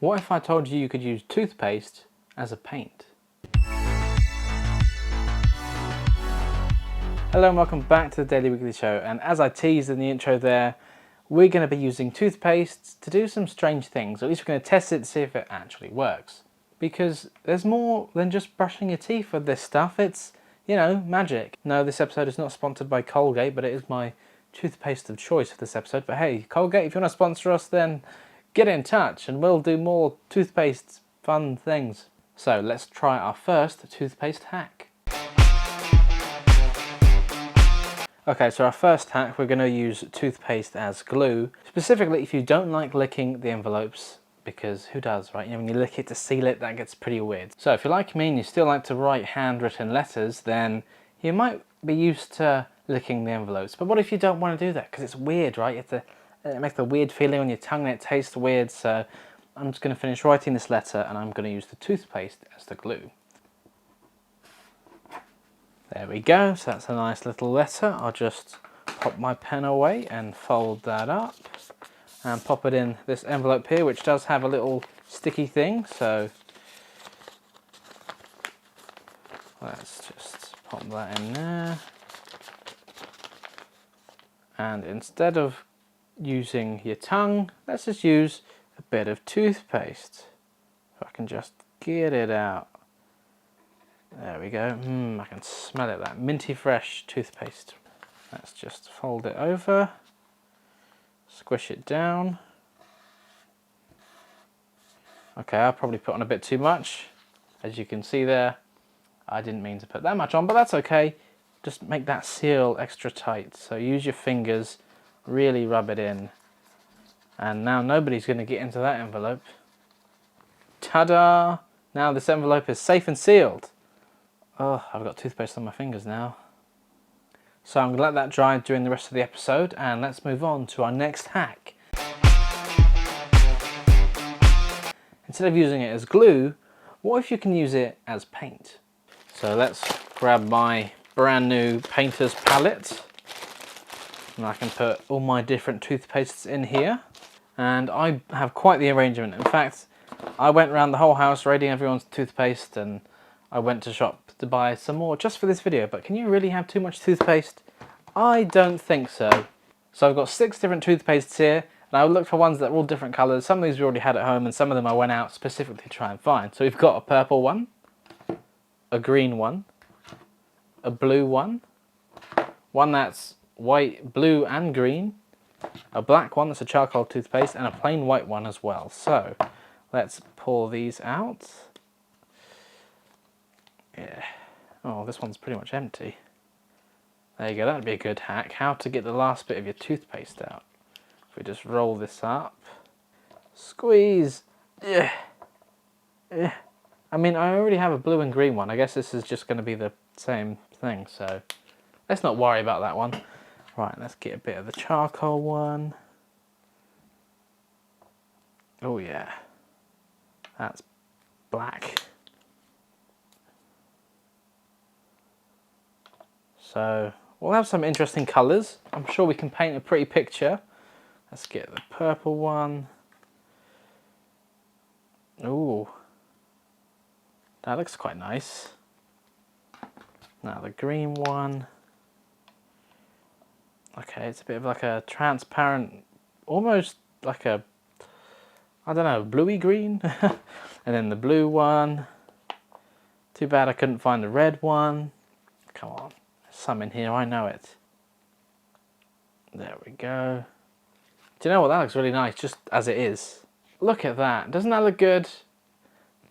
What if I told you you could use toothpaste as a paint? Hello and welcome back to the Daily Weekly Show, and as I teased in the intro there, we're going to be using toothpaste to do some strange things, or at least we're going to test it to see if it actually works. Because there's more than just brushing your teeth with this stuff, it's, you know, magic. No, this episode is not sponsored by Colgate, but it is my toothpaste of choice for this episode. But hey, Colgate, if you want to sponsor us, then get in touch and we'll do more toothpaste fun things. So let's try our first toothpaste hack. Okay, so our first hack, we're going to use toothpaste as glue. Specifically, if you don't like licking the envelopes, because who does, right? You know, when you lick it to seal it, that gets pretty weird. So if you're like me and you still like to write handwritten letters, then you might be used to licking the envelopes. But what if you don't want to do that? Because it's weird, right? You have to, it makes a weird feeling on your tongue and it tastes weird. So I'm just going to finish writing this letter and I'm going to use the toothpaste as the glue. There we go, so that's a nice little letter. I'll just pop my pen away and fold that up and pop it in this envelope here, which does have a little sticky thing, so let's just pop that in there. And instead of using your tongue, let's just use a bit of toothpaste. If I can just get it out. There we go. I can smell it, that minty fresh toothpaste. Let's just fold it over, squish it down. Okay, I'll probably put on a bit too much. As you can see there, I didn't mean to put that much on, but that's okay. Just make that seal extra tight. So use your fingers, really rub it in. And now nobody's going to get into that envelope. Ta-da! Now this envelope is safe and sealed. Oh, I've got toothpaste on my fingers now. So I'm going to let that dry during the rest of the episode and let's move on to our next hack. Instead of using it as glue, what if you can use it as paint? So let's grab my brand new painter's palette and I can put all my different toothpastes in here. And I have quite the arrangement. In fact, I went around the whole house raiding everyone's toothpaste and I went to shop to buy some more just for this video, but can you really have too much toothpaste? I don't think so. So I've got 6 different toothpastes here, and I looked for ones that were all different colours. Some of these we already had at home, and some of them I went out specifically to try and find. So we've got a purple one, a green one, a blue one that's white, blue and green, a black one that's a charcoal toothpaste, and a plain white one as well. So let's pour these out. Yeah. Oh, this one's pretty much empty. There you go, that'd be a good hack. How to get the last bit of your toothpaste out. If we just roll this up. Squeeze! Yeah. Yeah. I mean, I already have a blue and green one. I guess this is just going to be the same thing, so let's not worry about that one. Right, let's get a bit of the charcoal one. Oh yeah. That's black. So we'll have some interesting colours. I'm sure we can paint a pretty picture. Let's get the purple one. Ooh, that looks quite nice. Now the green one. Okay, it's a bit of like a transparent, almost like a, I don't know, bluey green. And then the blue one. Too bad I couldn't find the red one. Come on. Some in here, I know it. There we go. Do you know what, that looks really nice just as it is. Look at that, doesn't that look good?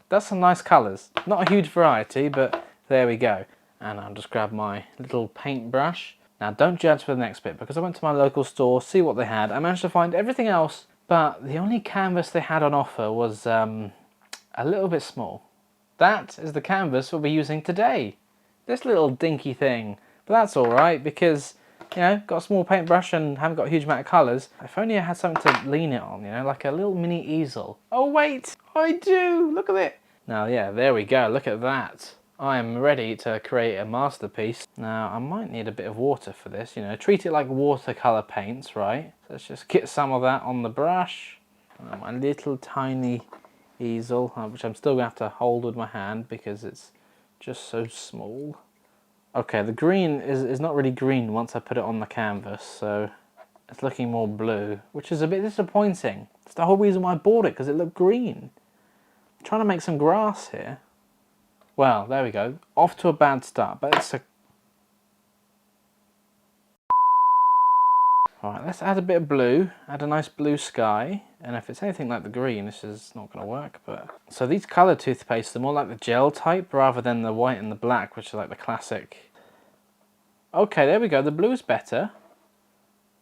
That's some nice colours. Not a huge variety, but there we go. And I'll just grab my little paintbrush. Now don't judge for the next bit, because I went to my local store, see what they had. I managed to find everything else, but the only canvas they had on offer was a little bit small. That is the canvas we'll be using today. This little dinky thing. But that's alright, because, you know, got a small paintbrush and haven't got a huge amount of colours. If only I had something to lean it on, you know, like a little mini easel. Oh wait, I do! Look at it! Now yeah, there we go, look at that. I am ready to create a masterpiece. Now I might need a bit of water for this, you know, treat it like watercolour paints, right? So let's just get some of that on the brush. My little tiny easel, which I'm still going to have to hold with my hand because it's just so small. Okay, the green is not really green once I put it on the canvas, so it's looking more blue, which is a bit disappointing. It's the whole reason why I bought it, because it looked green. I'm trying to make some grass here. Well, there we go. Off to a bad start, but it's a... Alright, let's add a bit of blue, add a nice blue sky, and if it's anything like the green, this is not going to work. But so these colour toothpaste are more like the gel type rather than the white and the black, which are like the classic. Okay, there we go, the blue's better.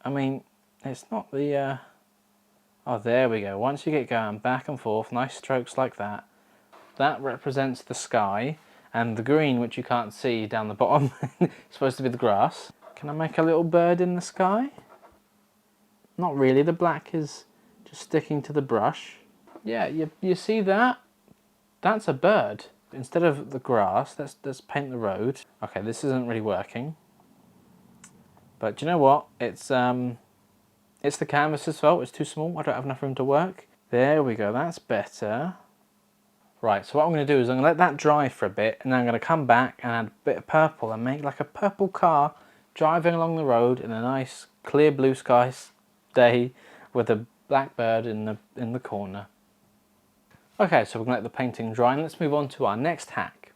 I mean, it's not the... Oh, there we go, once you get going back and forth, nice strokes like that, that represents the sky, and the green, which you can't see down the bottom, is supposed to be the grass. Can I make a little bird in the sky? Not really, the black is just sticking to the brush. Yeah, you see that? That's a bird. Instead of the grass, let's paint the road. Okay, this isn't really working. But do you know what? It's the canvas's fault, it's too small, I don't have enough room to work. There we go, that's better. Right, so what I'm going to do is I'm going to let that dry for a bit, and then I'm going to come back and add a bit of purple and make like a purple car driving along the road in a nice clear blue sky day with a blackbird in the corner. Okay, so we're going to let the painting dry, and let's move on to our next hack.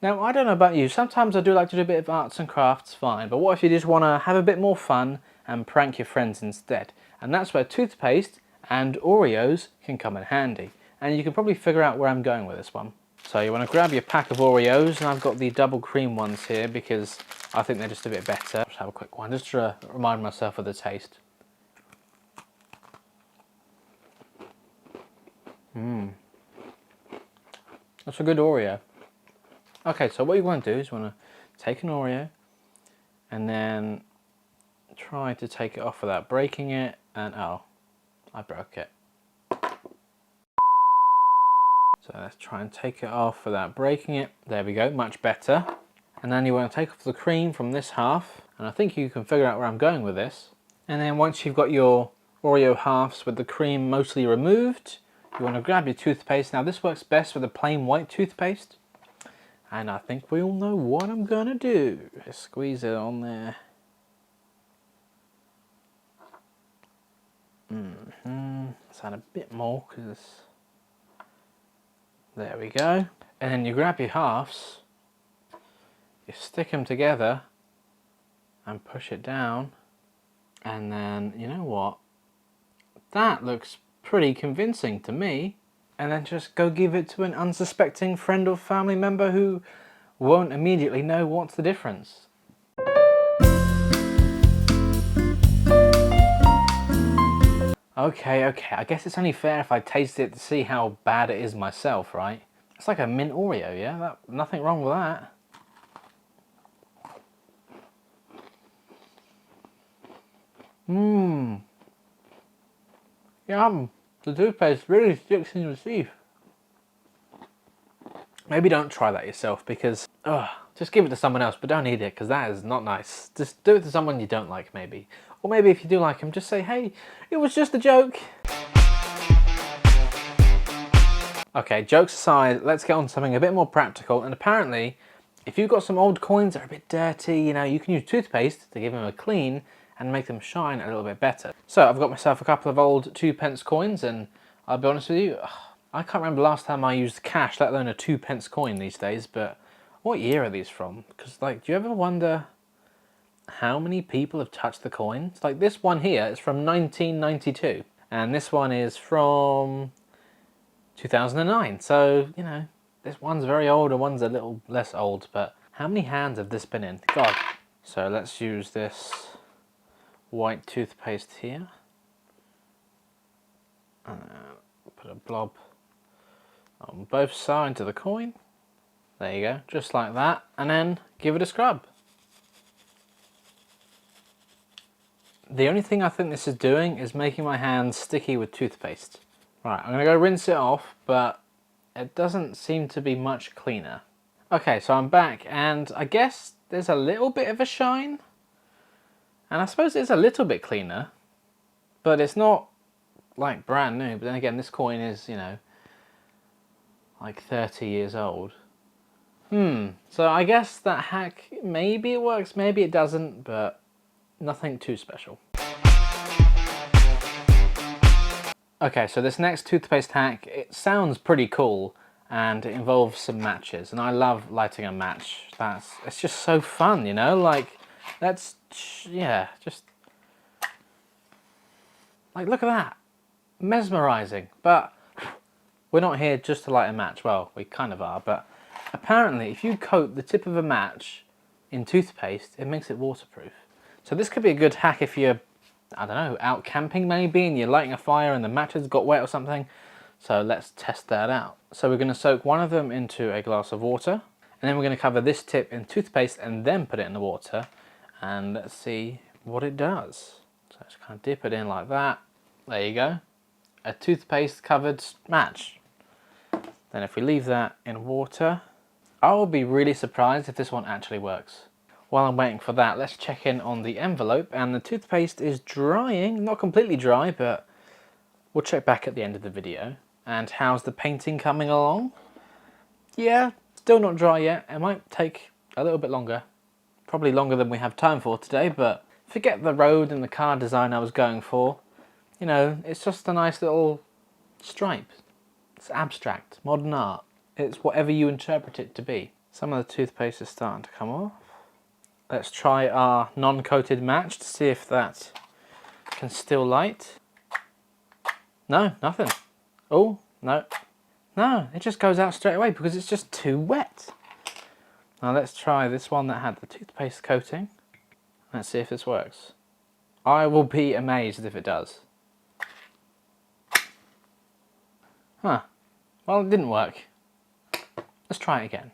Now, I don't know about you, sometimes I do like to do a bit of arts and crafts, fine, but what if you just want to have a bit more fun and prank your friends instead? And that's where toothpaste and Oreos can come in handy. And you can probably figure out where I'm going with this one. So you want to grab your pack of Oreos, and I've got the double cream ones here because I think they're just a bit better. Let's have a quick one just to remind myself of the taste. That's a good Oreo. Okay, so what you want to do is you want to take an Oreo and then try to take it off without breaking it, and oh, I broke it. So let's try and take it off without breaking it. There we go, much better. And then you want to take off the cream from this half, and I think you can figure out where I'm going with this. And then once you've got your Oreo halves with the cream mostly removed, you want to grab your toothpaste. Now this works best with a plain white toothpaste. And I think we all know what I'm going to do. Just squeeze it on there. Let's add a bit more because... There we go. And then you grab your halves, you stick them together and push it down. And then, you know what? That looks pretty convincing to me. And then just go give it to an unsuspecting friend or family member who won't immediately know what's the difference. Okay, I guess it's only fair if I taste it to see how bad it is myself, right? It's like a mint Oreo, yeah? Nothing wrong with that. Yum! The toothpaste really sticks in your teeth. Maybe don't try that yourself because, just give it to someone else, but don't eat it because that is not nice. Just do it to someone you don't like, maybe. Or maybe if you do like him, just say, hey, it was just a joke. Okay, jokes aside, let's get on to something a bit more practical. And apparently, if you've got some old coins that are a bit dirty, you know, you can use toothpaste to give them a clean and make them shine a little bit better. So I've got myself a couple of old 2p coins, and I'll be honest with you, I can't remember the last time I used cash, let alone a 2p coin these days, but what year are these from? Because, like, do you ever wonder how many people have touched the coins? Like, this one here is from 1992, and this one is from 2009, so, you know, this one's very old and one's a little less old, but how many hands have this been in? God. So let's use this white toothpaste here. Put a blob on both sides of the coin. There you go, just like that, and then give it a scrub. The only thing I think this is doing is making my hands sticky with toothpaste. Right, I'm going to go rinse it off, but it doesn't seem to be much cleaner. Okay, so I'm back, and I guess there's a little bit of a shine. And I suppose it's a little bit cleaner, but it's not like brand new, but then again, this coin is, you know, like 30 years old. So I guess that hack, maybe it works, maybe it doesn't, but nothing too special. Okay, so this next toothpaste hack, it sounds pretty cool, and it involves some matches, and I love lighting a match. It's just so fun, you know, like, yeah, just, like, look at that, mesmerizing. But we're not here just to light a match. Well, we kind of are, but apparently if you coat the tip of a match in toothpaste, it makes it waterproof. So this could be a good hack if you're, I don't know, out camping maybe, and you're lighting a fire and the match has got wet or something. So let's test that out. So we're going to soak one of them into a glass of water, and then we're going to cover this tip in toothpaste and then put it in the water, and let's see what it does. So just kind of dip it in like that. There you go. A toothpaste covered match. Then if we leave that in water, I will be really surprised if this one actually works. While I'm waiting for that, let's check in on the envelope, and the toothpaste is drying, not completely dry, but we'll check back at the end of the video. And how's the painting coming along? Yeah, still not dry yet. It might take a little bit longer. Probably longer than we have time for today, but forget the road and the car design I was going for. You know, it's just a nice little stripe. It's abstract, modern art. It's whatever you interpret it to be. Some of the toothpaste is starting to come off. Let's try our non-coated match to see if that can still light. No, nothing. Oh, no. No, it just goes out straight away because it's just too wet. Now let's try this one that had the toothpaste coating. Let's see if this works. I will be amazed if it does. Huh. Well, it didn't work. Let's try it again.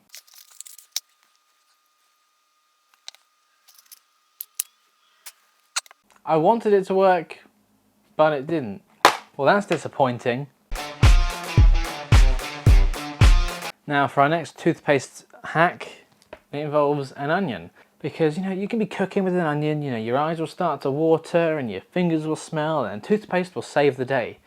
I wanted it to work, but it didn't. Well, that's disappointing. Now for our next toothpaste hack, it involves an onion. Because, you know, you can be cooking with an onion, you know, your eyes will start to water and your fingers will smell, and toothpaste will save the day.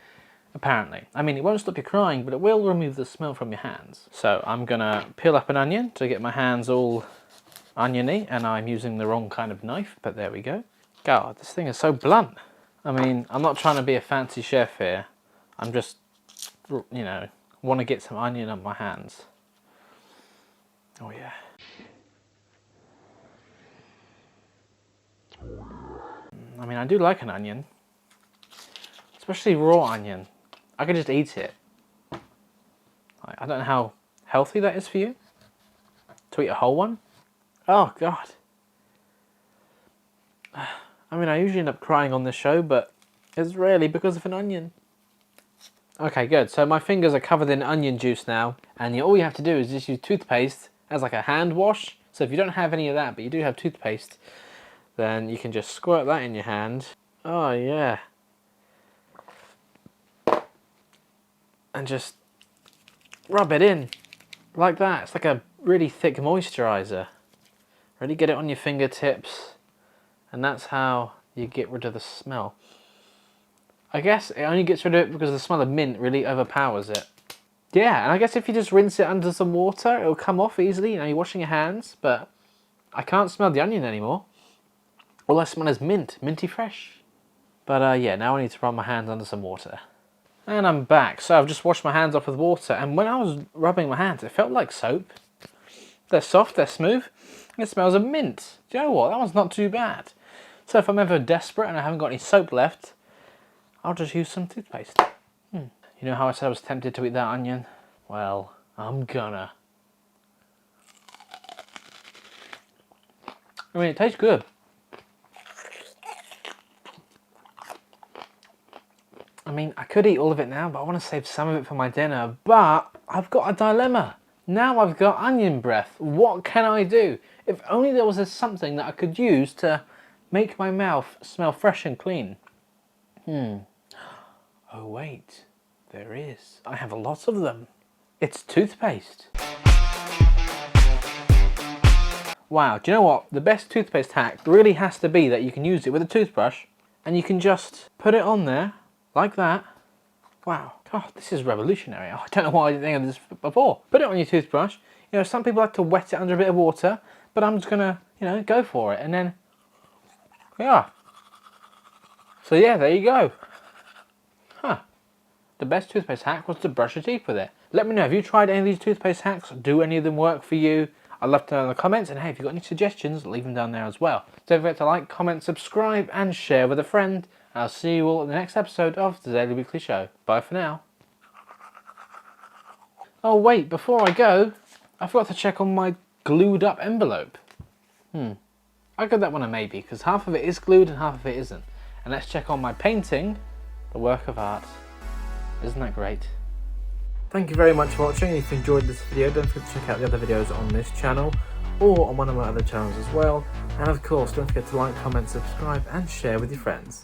Apparently. I mean, it won't stop you crying, but it will remove the smell from your hands. So I'm gonna peel up an onion to get my hands all oniony, and I'm using the wrong kind of knife, but there we go. God, this thing is so blunt. I mean, I'm not trying to be a fancy chef here. I'm just, you know, want to get some onion on my hands. Oh yeah. I mean, I do like an onion. Especially raw onion. I could just eat it. I don't know how healthy that is for you. To eat a whole one. Oh God. I mean, I usually end up crying on this show, but it's rarely because of an onion. Okay, good. So my fingers are covered in onion juice now, and all you have to do is just use toothpaste as like a hand wash. So if you don't have any of that, but you do have toothpaste, then you can just squirt that in your hand. Oh yeah. And just rub it in like that. It's like a really thick moisturizer. Really get it on your fingertips, and that's how you get rid of the smell. I guess it only gets rid of it because the smell of mint really overpowers it. Yeah, and I guess if you just rinse it under some water, it'll come off easily. You know, you're washing your hands, but I can't smell the onion anymore. All I smell is mint, minty fresh. But yeah, now I need to run my hands under some water. And I'm back. So I've just washed my hands off with water, and when I was rubbing my hands, it felt like soap. They're soft, they're smooth, and it smells of mint. Do you know what? That one's not too bad. So if I'm ever desperate and I haven't got any soap left, I'll just use some toothpaste. You know how I said I was tempted to eat that onion? Well, I'm gonna. I mean, it tastes good. I mean, I could eat all of it now, but I want to save some of it for my dinner. But I've got a dilemma. Now I've got onion breath. What can I do? If only there was something that I could use to make my mouth smell fresh and clean. Oh wait, there is. I have a lot of them. It's toothpaste. Wow, do you know what? The best toothpaste hack really has to be that you can use it with a toothbrush, and you can just put it on there like that, Wow, God, this is revolutionary. I don't know why I didn't think of this before. Put it on your toothbrush. You know, some people like to wet it under a bit of water, but I'm just gonna, you know, go for it. And then, yeah. So yeah, there you go. Huh. The best toothpaste hack was to brush your teeth with it. Let me know, have you tried any of these toothpaste hacks? Do any of them work for you? I'd love to know in the comments, and hey, if you've got any suggestions, leave them down there as well. Don't forget to like, comment, subscribe, and share with a friend. I'll see you all in the next episode of the Daily Weekly Show. Bye for now. Oh wait, before I go, I forgot to check on my glued up envelope. I'll give that one a maybe, because half of it is glued and half of it isn't. And let's check on my painting, the work of art. Isn't that great? Thank you very much for watching. If you enjoyed this video, don't forget to check out the other videos on this channel or on one of my other channels as well. And of course, don't forget to like, comment, subscribe and share with your friends.